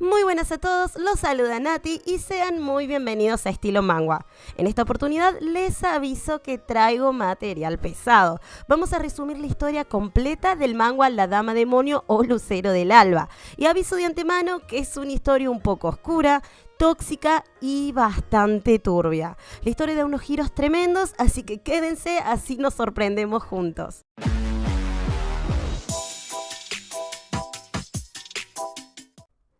Muy buenas a todos, los saluda Nati y sean muy bienvenidos a Estilo Mangua. En esta oportunidad les aviso que traigo material pesado. Vamos a resumir la historia completa del mangua La Dama Demonio o Lucero del Alba. Y aviso de antemano que es una historia un poco oscura, tóxica y bastante turbia. La historia da unos giros tremendos, así que quédense, así nos sorprendemos juntos.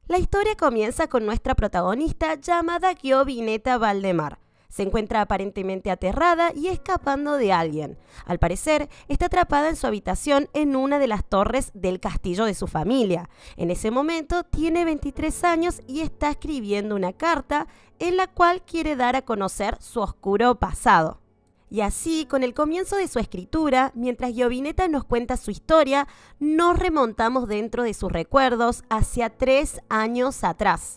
La historia comienza con nuestra protagonista llamada Giovinetta Valdemar. Se encuentra aparentemente aterrada y escapando de alguien. Al parecer, está atrapada en su habitación en una de las torres del castillo de su familia. En ese momento, tiene 23 años y está escribiendo una carta en la cual quiere dar a conocer su oscuro pasado. Y así, con el comienzo de su escritura, mientras Giovinetta nos cuenta su historia, nos remontamos dentro de sus recuerdos hacia 3 años atrás.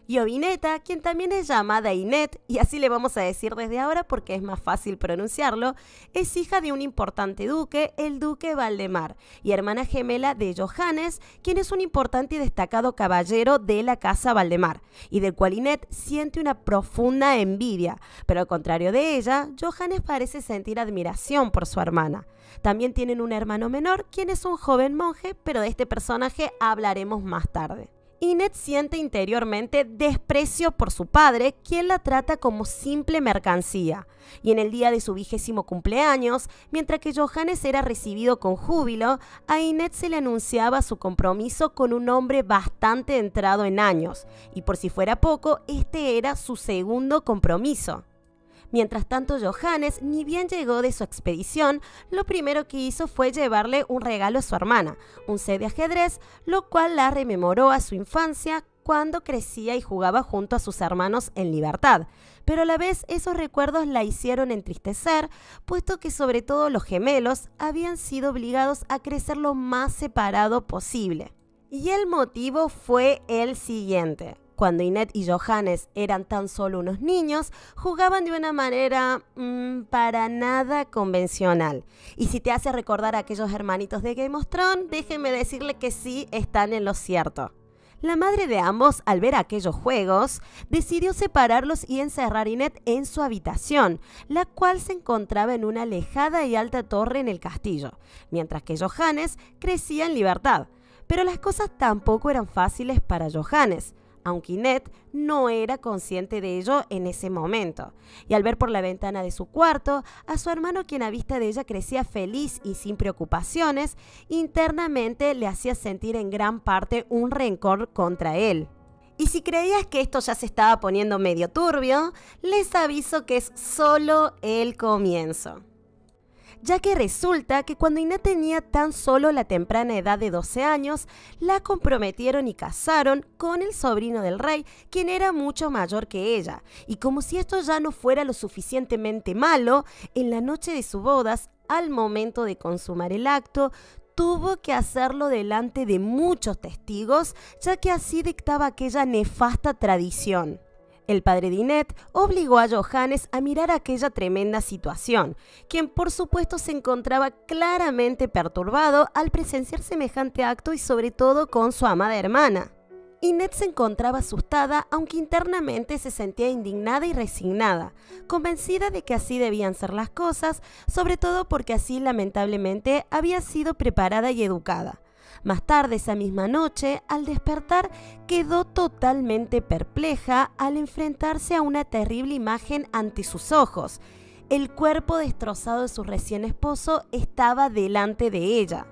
Giovinetta, quien también es llamada Inet, y así le vamos a decir desde ahora porque es más fácil pronunciarlo, es hija de un importante duque, el duque Valdemar, y hermana gemela de Johannes, quien es un importante y destacado caballero de la casa Valdemar, y del cual Inet siente una profunda envidia, pero al contrario de ella, Johannes parece sentir admiración por su hermana. También tienen un hermano menor, quien es un joven monje, pero de este personaje hablaremos más tarde. Inet siente interiormente desprecio por su padre, quien la trata como simple mercancía. Y en el día de su 20º cumpleaños, mientras que Johannes era recibido con júbilo, a Inet se le anunciaba su compromiso con un hombre bastante entrado en años. Y por si fuera poco, este era su segundo compromiso. Mientras tanto, Johannes, ni bien llegó de su expedición, lo primero que hizo fue llevarle un regalo a su hermana, un set de ajedrez, lo cual la rememoró a su infancia cuando crecía y jugaba junto a sus hermanos en libertad. Pero a la vez esos recuerdos la hicieron entristecer, puesto que sobre todo los gemelos habían sido obligados a crecer lo más separado posible. Y el motivo fue el siguiente. Cuando Inet y Johannes eran tan solo unos niños, jugaban de una manera para nada convencional. Y si te hace recordar a aquellos hermanitos de Game of Thrones, déjenme decirle que sí están en lo cierto. La madre de ambos, al ver aquellos juegos, decidió separarlos y encerrar a Inet en su habitación, la cual se encontraba en una alejada y alta torre en el castillo, mientras que Johannes crecía en libertad. Pero las cosas tampoco eran fáciles para Johannes, aunque Inet no era consciente de ello en ese momento. Y al ver por la ventana de su cuarto a su hermano, quien a vista de ella crecía feliz y sin preocupaciones, internamente le hacía sentir en gran parte un rencor contra él. Y si creías que esto ya se estaba poniendo medio turbio, les aviso que es solo el comienzo. Ya que resulta que cuando Inet tenía tan solo la temprana edad de 12 años, la comprometieron y casaron con el sobrino del rey, quien era mucho mayor que ella. Y como si esto ya no fuera lo suficientemente malo, en la noche de sus bodas, al momento de consumar el acto, tuvo que hacerlo delante de muchos testigos, ya que así dictaba aquella nefasta tradición. El padre de Inet obligó a Johannes a mirar aquella tremenda situación, quien por supuesto se encontraba claramente perturbado al presenciar semejante acto y sobre todo con su amada hermana. Inet se encontraba asustada, aunque internamente se sentía indignada y resignada, convencida de que así debían ser las cosas, sobre todo porque así lamentablemente había sido preparada y educada. Más tarde esa misma noche, al despertar, quedó totalmente perpleja al enfrentarse a una terrible imagen ante sus ojos. El cuerpo destrozado de su recién esposo estaba delante de ella.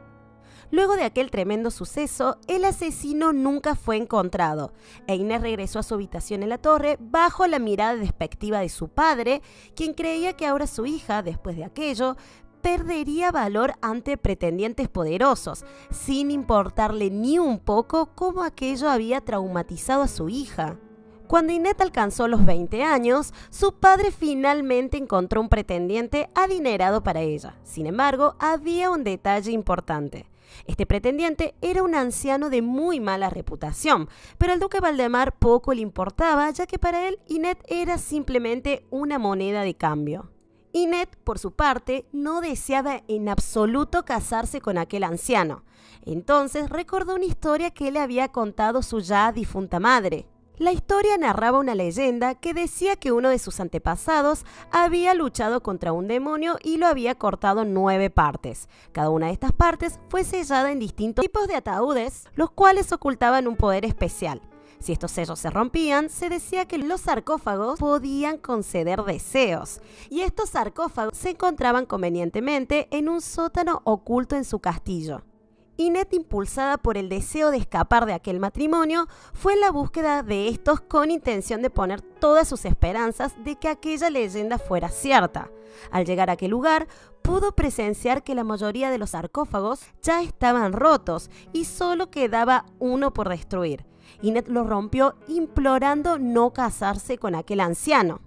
Luego de aquel tremendo suceso, el asesino nunca fue encontrado, e Inés regresó a su habitación en la torre bajo la mirada despectiva de su padre, quien creía que ahora su hija, después de aquello, perdería valor ante pretendientes poderosos, sin importarle ni un poco cómo aquello había traumatizado a su hija. Cuando Inet alcanzó los 20 años, su padre finalmente encontró un pretendiente adinerado para ella. Sin embargo, había un detalle importante. Este pretendiente era un anciano de muy mala reputación, pero al duque Valdemar poco le importaba, ya que para él Inet era simplemente una moneda de cambio. Inet, por su parte, no deseaba en absoluto casarse con aquel anciano. Entonces recordó una historia que le había contado su ya difunta madre. La historia narraba una leyenda que decía que uno de sus antepasados había luchado contra un demonio y lo había cortado en 9 partes. Cada una de estas partes fue sellada en distintos tipos de ataúdes, los cuales ocultaban un poder especial. Si estos sellos se rompían, se decía que los sarcófagos podían conceder deseos. Y estos sarcófagos se encontraban convenientemente en un sótano oculto en su castillo. Inet, impulsada por el deseo de escapar de aquel matrimonio, fue en la búsqueda de estos con intención de poner todas sus esperanzas de que aquella leyenda fuera cierta. Al llegar a aquel lugar, pudo presenciar que la mayoría de los sarcófagos ya estaban rotos y solo quedaba uno por destruir. Inet lo rompió implorando no casarse con aquel anciano.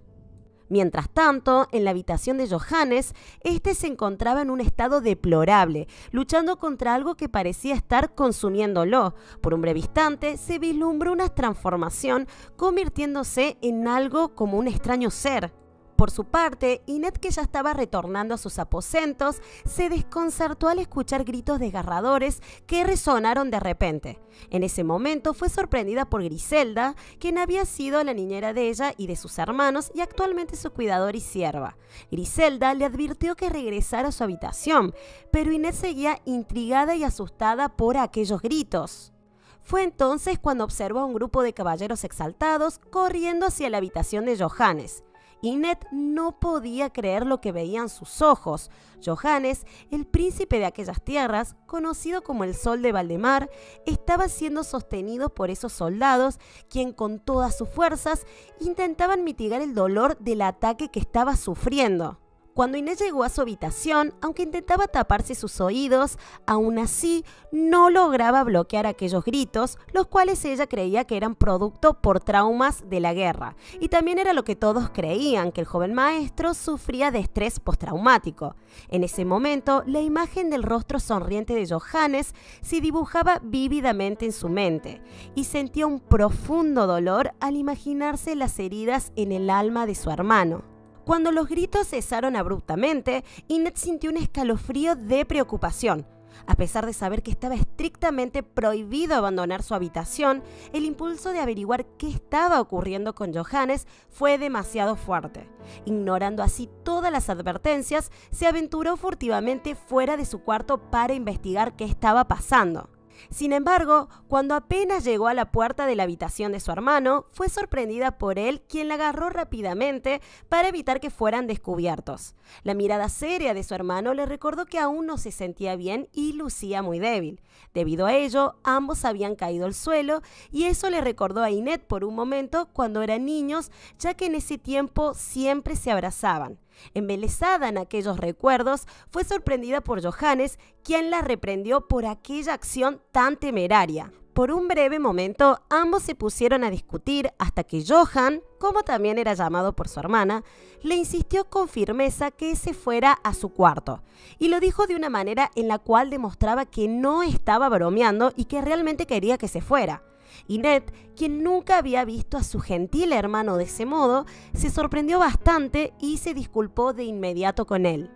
Mientras tanto, en la habitación de Johannes, este se encontraba en un estado deplorable, luchando contra algo que parecía estar consumiéndolo. Por un breve instante, se vislumbró una transformación, convirtiéndose en algo como un extraño ser. Por su parte, Inet, que ya estaba retornando a sus aposentos, se desconcertó al escuchar gritos desgarradores que resonaron de repente. En ese momento fue sorprendida por Griselda, quien había sido la niñera de ella y de sus hermanos y actualmente su cuidadora y sierva. Griselda le advirtió que regresara a su habitación, pero Inet seguía intrigada y asustada por aquellos gritos. Fue entonces cuando observó a un grupo de caballeros exaltados corriendo hacia la habitación de Johannes. Inet no podía creer lo que veían sus ojos. Johannes, el príncipe de aquellas tierras, conocido como el Sol de Valdemar, estaba siendo sostenido por esos soldados, quien con todas sus fuerzas intentaban mitigar el dolor del ataque que estaba sufriendo. Cuando Inet llegó a su habitación, aunque intentaba taparse sus oídos, aún así no lograba bloquear aquellos gritos, los cuales ella creía que eran producto por traumas de la guerra. Y también era lo que todos creían, que el joven maestro sufría de estrés postraumático. En ese momento, la imagen del rostro sonriente de Johannes se dibujaba vívidamente en su mente, y sentía un profundo dolor al imaginarse las heridas en el alma de su hermano. Cuando los gritos cesaron abruptamente, Inet sintió un escalofrío de preocupación. A pesar de saber que estaba estrictamente prohibido abandonar su habitación, el impulso de averiguar qué estaba ocurriendo con Johannes fue demasiado fuerte. Ignorando así todas las advertencias, se aventuró furtivamente fuera de su cuarto para investigar qué estaba pasando. Sin embargo, cuando apenas llegó a la puerta de la habitación de su hermano, fue sorprendida por él, quien la agarró rápidamente para evitar que fueran descubiertos. La mirada seria de su hermano le recordó que aún no se sentía bien y lucía muy débil. Debido a ello, ambos habían caído al suelo y eso le recordó a Inet por un momento cuando eran niños, ya que en ese tiempo siempre se abrazaban. Embelesada en aquellos recuerdos, fue sorprendida por Johannes, quien la reprendió por aquella acción tan temeraria. Por un breve momento, ambos se pusieron a discutir hasta que Johan, como también era llamado por su hermana, le insistió con firmeza que se fuera a su cuarto. Y lo dijo de una manera en la cual demostraba que no estaba bromeando y que realmente quería que se fuera. Inet, quien nunca había visto a su gentil hermano de ese modo, se sorprendió bastante y se disculpó de inmediato con él.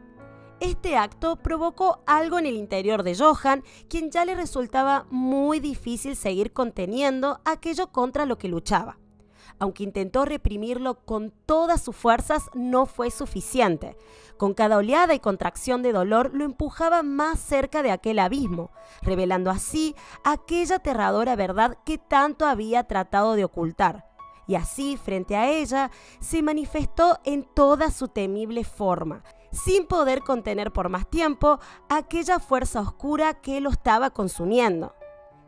Este acto provocó algo en el interior de Johan, quien ya le resultaba muy difícil seguir conteniendo aquello contra lo que luchaba. Aunque intentó reprimirlo con todas sus fuerzas, no fue suficiente. Con cada oleada y contracción de dolor lo empujaba más cerca de aquel abismo, revelando así aquella aterradora verdad que tanto había tratado de ocultar. Y así, frente a ella, se manifestó en toda su temible forma, sin poder contener por más tiempo aquella fuerza oscura que lo estaba consumiendo.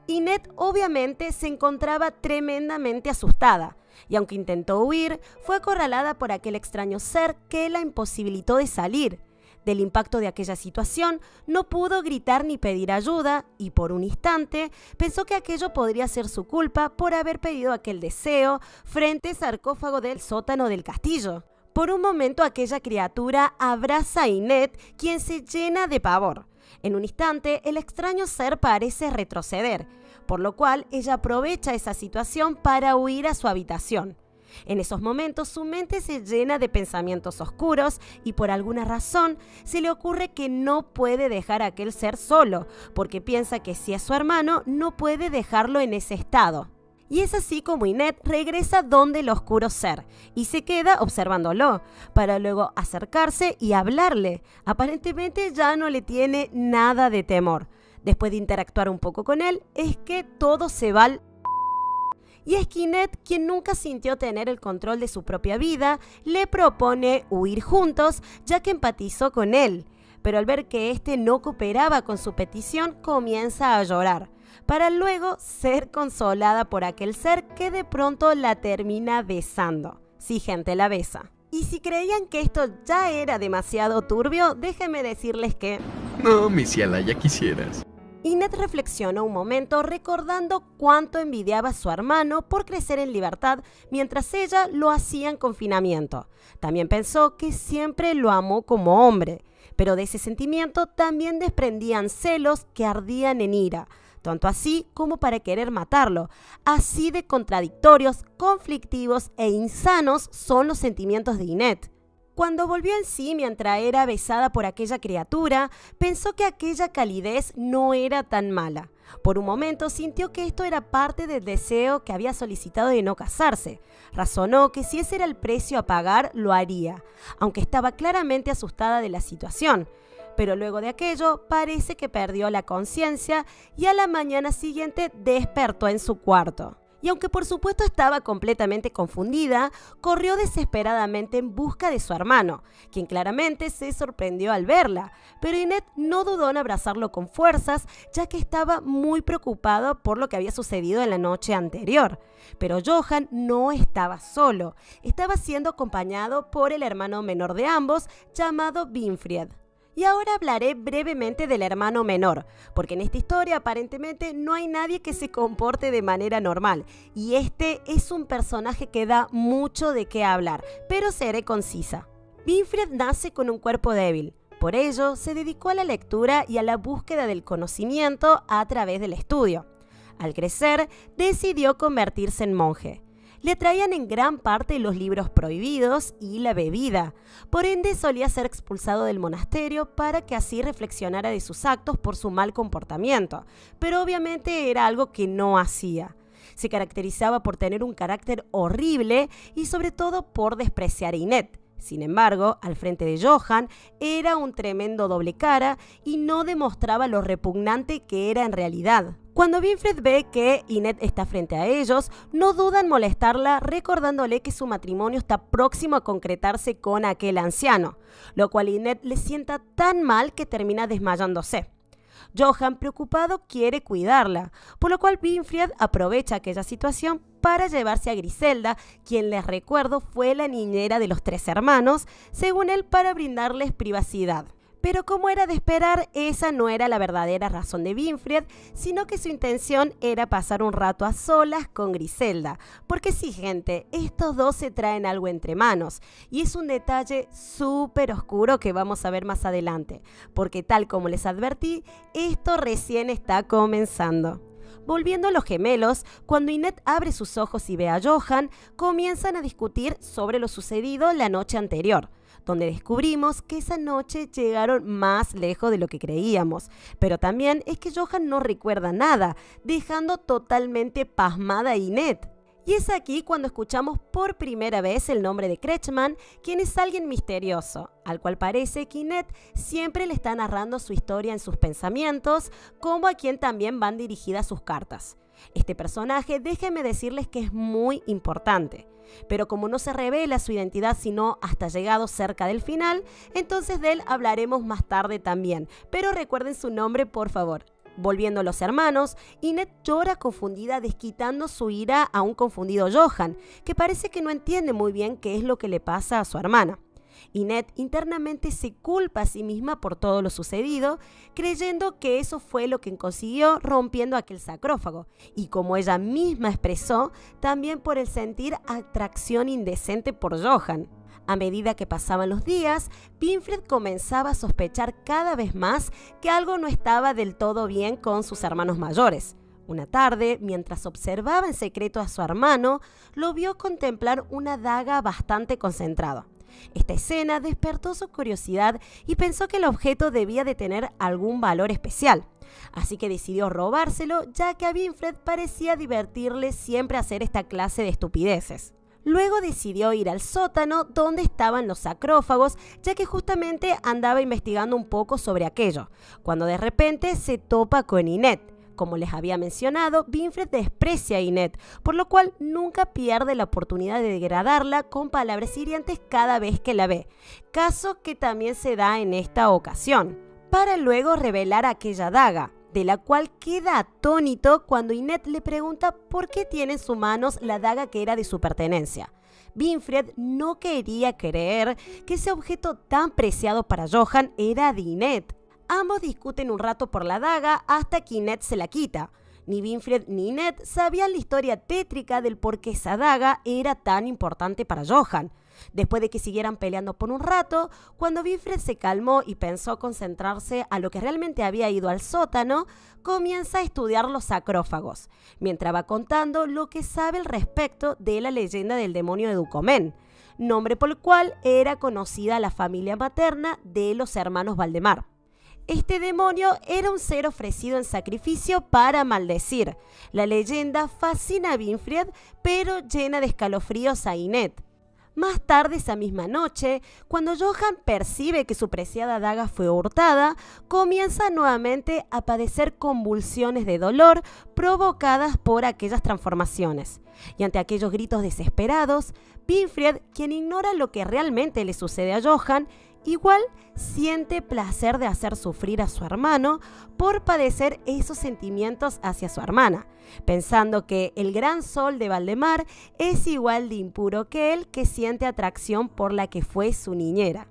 Inet obviamente se encontraba tremendamente asustada, y aunque intentó huir, fue acorralada por aquel extraño ser que la imposibilitó de salir. Del impacto de aquella situación, no pudo gritar ni pedir ayuda, y por un instante pensó que aquello podría ser su culpa por haber pedido aquel deseo frente al sarcófago del sótano del castillo. Por un momento aquella criatura abraza a Inet, quien se llena de pavor. En un instante, el extraño ser parece retroceder, por lo cual ella aprovecha esa situación para huir a su habitación. En esos momentos su mente se llena de pensamientos oscuros y por alguna razón se le ocurre que no puede dejar a aquel ser solo, porque piensa que si es su hermano no puede dejarlo en ese estado. Y es así como Inet regresa donde el oscuro ser y se queda observándolo, para luego acercarse y hablarle. Aparentemente ya no le tiene nada de temor. Después de interactuar un poco con él, es que todo se va al... Y es que Inet, quien nunca sintió tener el control de su propia vida, le propone huir juntos, ya que empatizó con él. Pero al ver que este no cooperaba con su petición, comienza a llorar, para luego ser consolada por aquel ser que de pronto la termina besando. Sí, gente, la besa. Y si creían que esto ya era demasiado turbio, déjenme decirles que... No, mi ciela, ya quisieras. Inet reflexionó un momento recordando cuánto envidiaba a su hermano por crecer en libertad mientras ella lo hacía en confinamiento. También pensó que siempre lo amó como hombre, pero de ese sentimiento también desprendían celos que ardían en ira, tanto así como para querer matarlo. Así de contradictorios, conflictivos e insanos son los sentimientos de Inet. Cuando volvió en sí mientras era besada por aquella criatura, pensó que aquella calidez no era tan mala. Por un momento sintió que esto era parte del deseo que había solicitado de no casarse. Razonó que si ese era el precio a pagar, lo haría, aunque estaba claramente asustada de la situación. Pero luego de aquello, parece que perdió la conciencia y a la mañana siguiente despertó en su cuarto. Y aunque por supuesto estaba completamente confundida, corrió desesperadamente en busca de su hermano, quien claramente se sorprendió al verla, pero Inet no dudó en abrazarlo con fuerzas, ya que estaba muy preocupado por lo que había sucedido en la noche anterior. Pero Johan no estaba solo, estaba siendo acompañado por el hermano menor de ambos, llamado Winfried. Y ahora hablaré brevemente del hermano menor, porque en esta historia aparentemente no hay nadie que se comporte de manera normal, y este es un personaje que da mucho de qué hablar, pero seré concisa. Winfried nace con un cuerpo débil, por ello se dedicó a la lectura y a la búsqueda del conocimiento a través del estudio. Al crecer, decidió convertirse en monje. Le traían en gran parte los libros prohibidos y la bebida. Por ende, solía ser expulsado del monasterio para que así reflexionara de sus actos por su mal comportamiento. Pero obviamente era algo que no hacía. Se caracterizaba por tener un carácter horrible y sobre todo por despreciar a Inet. Sin embargo, al frente de Johan, era un tremendo doble cara y no demostraba lo repugnante que era en realidad. Cuando Winfried ve que Inet está frente a ellos, no duda en molestarla recordándole que su matrimonio está próximo a concretarse con aquel anciano, lo cual Inet le sienta tan mal que termina desmayándose. Johan, preocupado, quiere cuidarla, por lo cual Winfried aprovecha aquella situación para llevarse a Griselda, quien, les recuerdo, fue la niñera de los 3 hermanos, según él, para brindarles privacidad. Pero como era de esperar, esa no era la verdadera razón de Winfried, sino que su intención era pasar un rato a solas con Griselda. Porque sí, gente, estos dos se traen algo entre manos, y es un detalle súper oscuro que vamos a ver más adelante, porque tal como les advertí, esto recién está comenzando. Volviendo a los gemelos, cuando Inet abre sus ojos y ve a Johan, comienzan a discutir sobre lo sucedido la noche anterior, donde descubrimos que esa noche llegaron más lejos de lo que creíamos. Pero también es que Johan no recuerda nada, dejando totalmente pasmada a Inet. Y es aquí cuando escuchamos por primera vez el nombre de Kretschmann, quien es alguien misterioso, al cual parece que Inet siempre le está narrando su historia en sus pensamientos, como a quien también van dirigidas sus cartas. Este personaje, déjenme decirles que es muy importante, pero como no se revela su identidad sino hasta llegado cerca del final, entonces de él hablaremos más tarde también, pero recuerden su nombre por favor. Volviendo a los hermanos, Inet llora confundida desquitando su ira a un confundido Johan, que parece que no entiende muy bien qué es lo que le pasa a su hermana. Inet internamente se culpa a sí misma por todo lo sucedido, creyendo que eso fue lo que consiguió rompiendo aquel sarcófago, y como ella misma expresó, también por el sentir atracción indecente por Johan. A medida que pasaban los días, Winfried comenzaba a sospechar cada vez más que algo no estaba del todo bien con sus hermanos mayores. Una tarde, mientras observaba en secreto a su hermano, lo vio contemplar una daga bastante concentrado. Esta escena despertó su curiosidad y pensó que el objeto debía de tener algún valor especial. Así que decidió robárselo, ya que a Winfred parecía divertirle siempre hacer esta clase de estupideces. Luego decidió ir al sótano donde estaban los sacrófagos, ya que justamente andaba investigando un poco sobre aquello, cuando de repente se topa con Inet. Como les había mencionado, Winfred desprecia a Inet, por lo cual nunca pierde la oportunidad de degradarla con palabras hirientes cada vez que la ve, caso que también se da en esta ocasión, para luego revelar aquella daga, de la cual queda atónito cuando Inet le pregunta por qué tiene en sus manos la daga que era de su pertenencia. Winfred no quería creer que ese objeto tan preciado para Johan era de Inet. Ambos discuten un rato por la daga hasta que Inet se la quita. Ni Winfred ni Inet sabían la historia tétrica del por qué esa daga era tan importante para Johan. Después de que siguieran peleando por un rato, cuando Winfred se calmó y pensó concentrarse a lo que realmente había ido al sótano, comienza a estudiar los sacrófagos, mientras va contando lo que sabe al respecto de la leyenda del demonio de Ducomén, nombre por el cual era conocida la familia materna de los hermanos Valdemar. Este demonio era un ser ofrecido en sacrificio para maldecir. La leyenda fascina a Winfred, pero llena de escalofríos a Inet. Más tarde esa misma noche, cuando Johan percibe que su preciada daga fue hurtada, comienza nuevamente a padecer convulsiones de dolor provocadas por aquellas transformaciones. Y ante aquellos gritos desesperados, Winfred, quien ignora lo que realmente le sucede a Johan, igual siente placer de hacer sufrir a su hermano por padecer esos sentimientos hacia su hermana, pensando que el gran sol de Valdemar es igual de impuro que él, que siente atracción por la que fue su niñera.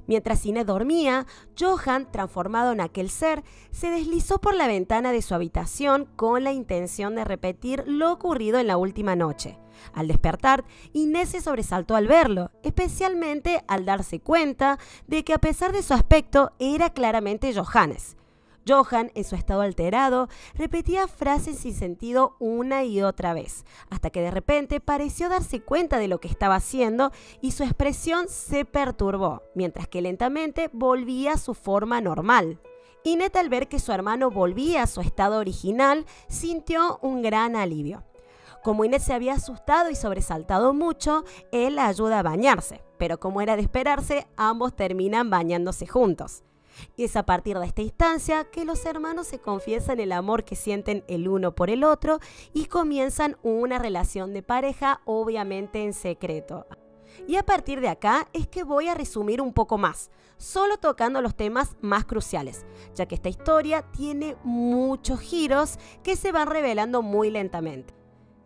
Mientras Inet dormía, Johan, transformado en aquel ser, se deslizó por la ventana de su habitación con la intención de repetir lo ocurrido en la última noche. Al despertar, Inet se sobresaltó al verlo, especialmente al darse cuenta de que a pesar de su aspecto era claramente Johannes. Johan, en su estado alterado, repetía frases sin sentido una y otra vez, hasta que de repente pareció darse cuenta de lo que estaba haciendo y su expresión se perturbó, mientras que lentamente volvía a su forma normal. Inet, al ver que su hermano volvía a su estado original, sintió un gran alivio. Como Inet se había asustado y sobresaltado mucho, él la ayuda a bañarse, pero como era de esperarse, ambos terminan bañándose juntos. Y es a partir de esta instancia que los hermanos se confiesan el amor que sienten el uno por el otro y comienzan una relación de pareja, obviamente en secreto. Y a partir de acá es que voy a resumir un poco más, solo tocando los temas más cruciales, ya que esta historia tiene muchos giros que se van revelando muy lentamente.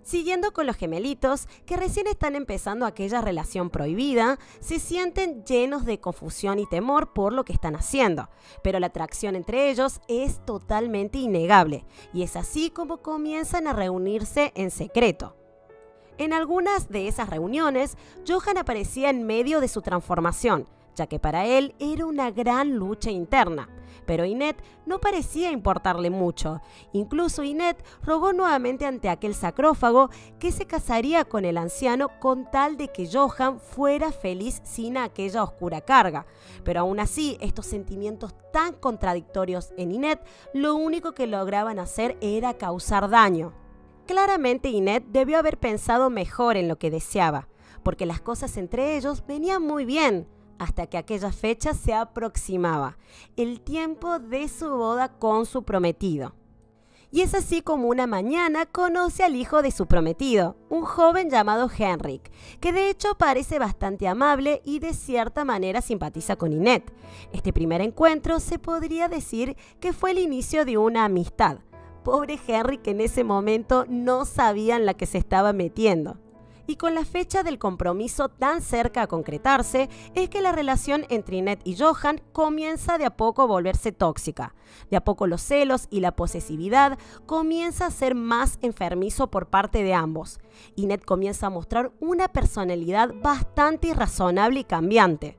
Siguiendo con los gemelitos, que recién están empezando aquella relación prohibida, se sienten llenos de confusión y temor por lo que están haciendo, pero la atracción entre ellos es totalmente innegable, y es así como comienzan a reunirse en secreto. En algunas de esas reuniones, Johan aparecía en medio de su transformación, ya que para él era una gran lucha interna. Pero Inet no parecía importarle mucho. Incluso Inet rogó nuevamente ante aquel sacrófago que se casaría con el anciano con tal de que Johan fuera feliz sin aquella oscura carga. Pero aún así, estos sentimientos tan contradictorios en Inet, lo único que lograban hacer era causar daño. Claramente Inet debió haber pensado mejor en lo que deseaba, porque las cosas entre ellos venían muy bien, hasta que aquella fecha se aproximaba, el tiempo de su boda con su prometido. Y es así como una mañana conoce al hijo de su prometido, un joven llamado Henrik, que de hecho parece bastante amable y de cierta manera simpatiza con Inet. Este primer encuentro se podría decir que fue el inicio de una amistad. Pobre Henrik, que en ese momento no sabía en la que se estaba metiendo. Y con la fecha del compromiso tan cerca a concretarse, es que la relación entre Inet y Johan comienza de a poco a volverse tóxica. De a poco los celos y la posesividad comienza a ser más enfermizo por parte de ambos. Inet comienza a mostrar una personalidad bastante irrazonable y cambiante.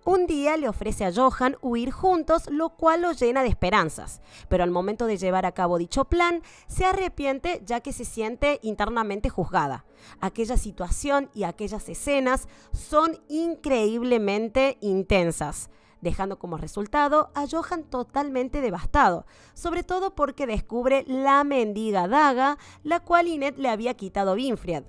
Un día le ofrece a Johan huir juntos, lo cual lo llena de esperanzas. Pero al momento de llevar a cabo dicho plan, se arrepiente ya que se siente internamente juzgada. Aquella situación y aquellas escenas son increíblemente intensas, dejando como resultado a Johan totalmente devastado, sobre todo porque descubre la mendiga daga, la cual Ynette le había quitado Winfried.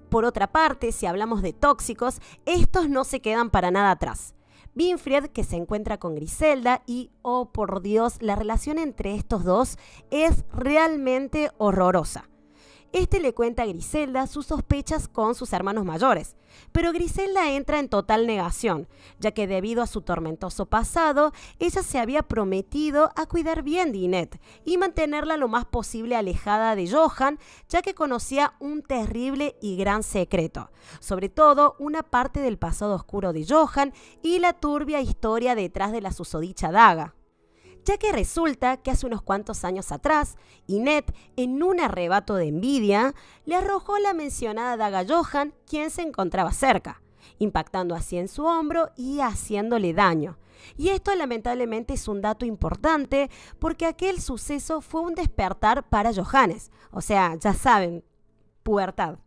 Por otra parte, si hablamos de tóxicos, estos no se quedan para nada atrás. Winfried, que se encuentra con Griselda y, oh por Dios, la relación entre estos dos es realmente horrorosa. Este le cuenta a Griselda sus sospechas con sus hermanos mayores, pero Griselda entra en total negación, ya que debido a su tormentoso pasado, ella se había prometido a cuidar bien de Ynette y mantenerla lo más posible alejada de Johan, ya que conocía un terrible y gran secreto, sobre todo una parte del pasado oscuro de Johan y la turbia historia detrás de la susodicha daga. Ya que resulta que hace unos cuantos años atrás, Ynette, en un arrebato de envidia, le arrojó la mencionada daga a Johan, quien se encontraba cerca, impactando así en su hombro y haciéndole daño. Y esto lamentablemente es un dato importante porque aquel suceso fue un despertar para Johannes, o sea, ya saben, pubertad.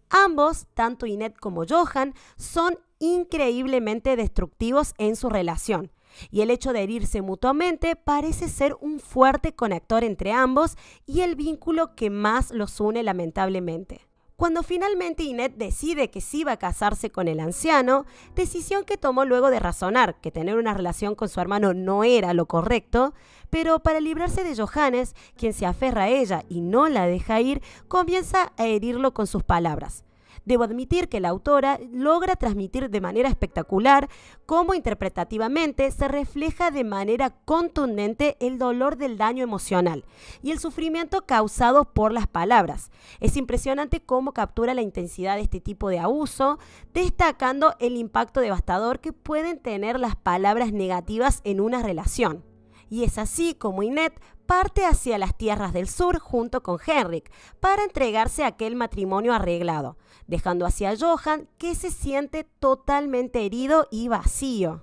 Ambos, tanto Ynette como Johan, son increíblemente destructivos en su relación. Y el hecho de herirse mutuamente parece ser un fuerte conector entre ambos y el vínculo que más los une lamentablemente. Cuando finalmente Ynette decide que sí va a casarse con el anciano, decisión que tomó luego de razonar que tener una relación con su hermano no era lo correcto, pero para librarse de Johannes, quien se aferra a ella y no la deja ir, comienza a herirlo con sus palabras. Debo admitir que la autora logra transmitir de manera espectacular cómo interpretativamente se refleja de manera contundente el dolor del daño emocional y el sufrimiento causado por las palabras. Es impresionante cómo captura la intensidad de este tipo de abuso, destacando el impacto devastador que pueden tener las palabras negativas en una relación. Y es así como Ynette parte hacia las tierras del sur junto con Henrik para entregarse a aquel matrimonio arreglado, dejando así a Johan, que se siente totalmente herido y vacío.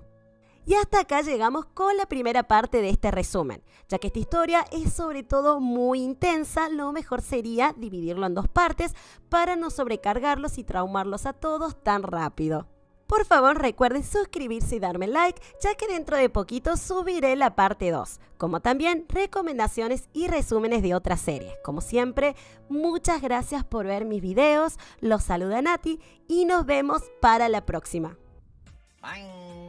Y hasta acá llegamos con la primera parte de este resumen. Ya que esta historia es sobre todo muy intensa, lo mejor sería dividirlo en dos partes para no sobrecargarlos y traumarlos a todos tan rápido. Por favor, recuerden suscribirse y darme like, ya que dentro de poquito subiré la parte 2, como también recomendaciones y resúmenes de otras series. Como siempre, muchas gracias por ver mis videos, los saluda Nati y nos vemos para la próxima. Bye.